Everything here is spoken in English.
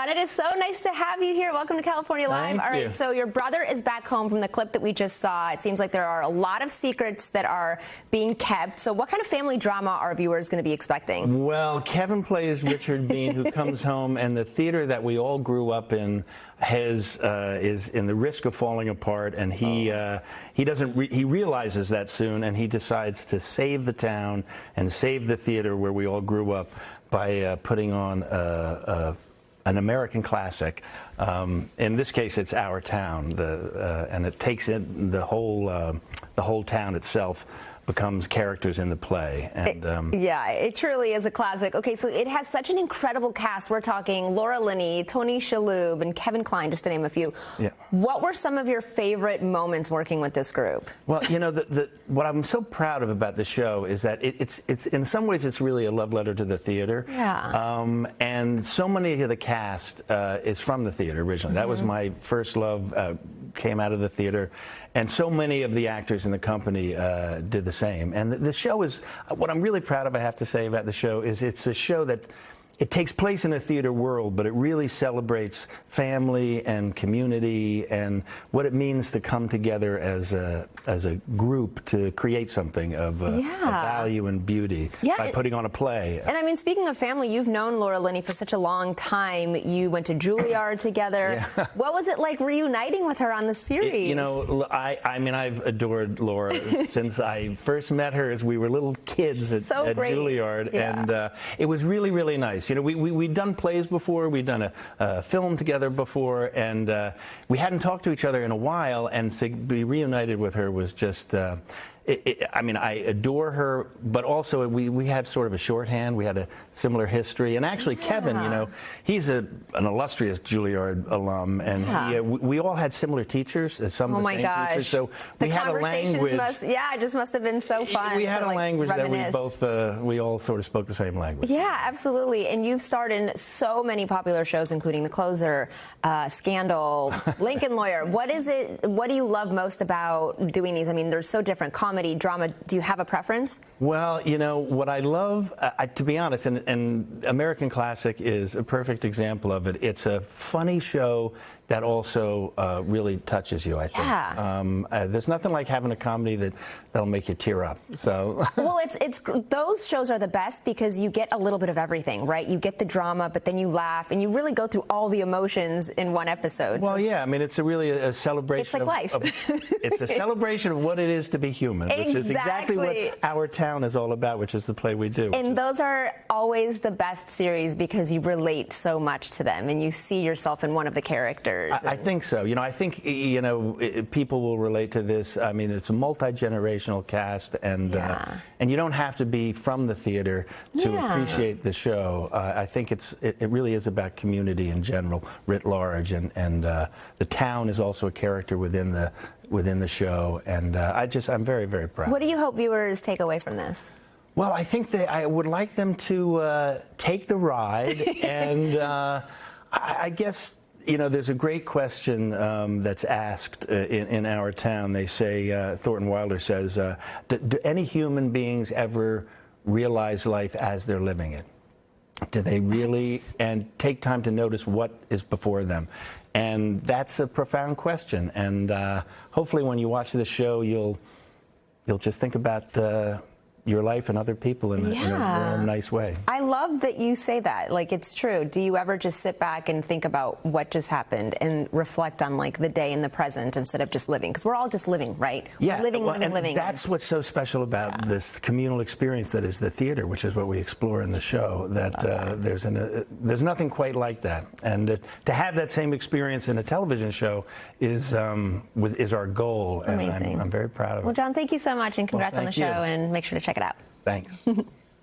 Jon, it is so nice to have you here. Welcome to California Live. Thank All right, you. so your brother is back home from the clip that we just saw. It seems like there are a lot of secrets that are being kept. So what kind of family drama are viewers going to be expecting? Well, Kevin plays Richard Bean, who comes home, and the theater that we all grew up in is in the risk of falling apart, and he realizes that soon, and he decides to save the town and save the theater where we all grew up by putting on an American classic. In this case, it's Our Town, and it takes in the whole town itself becomes characters in the play. And yeah, it truly is a classic. Okay, so it has such an incredible cast. We're talking Laura Linney, Tony Shalhoub, and Kevin Kline, just to name a few. Yeah. What were some of your favorite moments working with this group? Well, you know, what I'm so proud of about the show is that it's in some ways it's really a love letter to the theater. Yeah. And so many of the cast is from the theater originally. That was my first love. Came out of the theater, and so many of the actors in the company did the same. And the show is, what I'm really proud of, I have to say, about the show is it's a show that it takes place in the theater world, but it really celebrates family and community and what it means to come together as a group to create something of value and beauty by putting on a play. And I mean, speaking of family, you've known Laura Linney for such a long time. You went to Juilliard together. Yeah. What was it like reuniting with her on the series? You know, I mean, I've adored Laura since I first met her as we were little kids at Juilliard, and it was really, really nice. You know, we'd done plays before, we'd done a film together before, and we hadn't talked to each other in a while, and to be reunited with her was just, I mean, I adore her, but also we had sort of a shorthand. We had a similar history. And actually, Kevin, you know, he's an illustrious Juilliard alum, and we all had similar teachers, some of the same teachers. So we had a language. It just must have been so fun. We had a language reminisce. That we all sort of spoke the same language. Yeah, absolutely. And you've starred in so many popular shows, including The Closer, Scandal, Lincoln Lawyer. What is it? What do you love most about doing these? I mean, they're so different. Comedy, drama. Do you have a preference? Well, you know, what I love, to be honest, and American Classic is a perfect example of it. It's a funny show that also really touches you, I think. Yeah. There's nothing like having a comedy that'll make you tear up. So. Well, it's those shows are the best because you get a little bit of everything, right? You get the drama, but then you laugh, and you really go through all the emotions in one episode. Well, yeah, I mean, it's really a celebration. It's like life. It's a celebration of what it is to be human, which is exactly what Our Town is all about, which is the play we do. And those are always the best series because you relate so much to them, and you see yourself in one of the characters. I think so. You know, I think, you know, people will relate to this. I mean, it's a multi-generational cast, and you don't have to be from the theater to appreciate the show. I think it really is about community in general, writ large, and the town is also a character within the show, and I'm very, very proud. What do you hope viewers take away from this? Well, I think I would like them to take the ride, and I guess, you know, there's a great question that's asked in Our Town. They say, Thornton Wilder says, do any human beings ever realize life as they're living it? Do they really, and take time to notice what is before them? And that's a profound question. And hopefully when you watch this show, you'll just think about your life and other people in a real nice way. I love that you say that. Like, it's true. Do you ever just sit back and think about what just happened and reflect on, like, the day in the present instead of just living? Because we're all just living, right? Yeah. We're living. That's what's so special about this communal experience that is the theater, which is what we explore in the show. That there's nothing quite like that. And to have that same experience in a television show is our goal. Amazing. And I'm very proud of it. Well, Jon, thank you so much, and congrats on the show, and make sure to check it out. Thanks.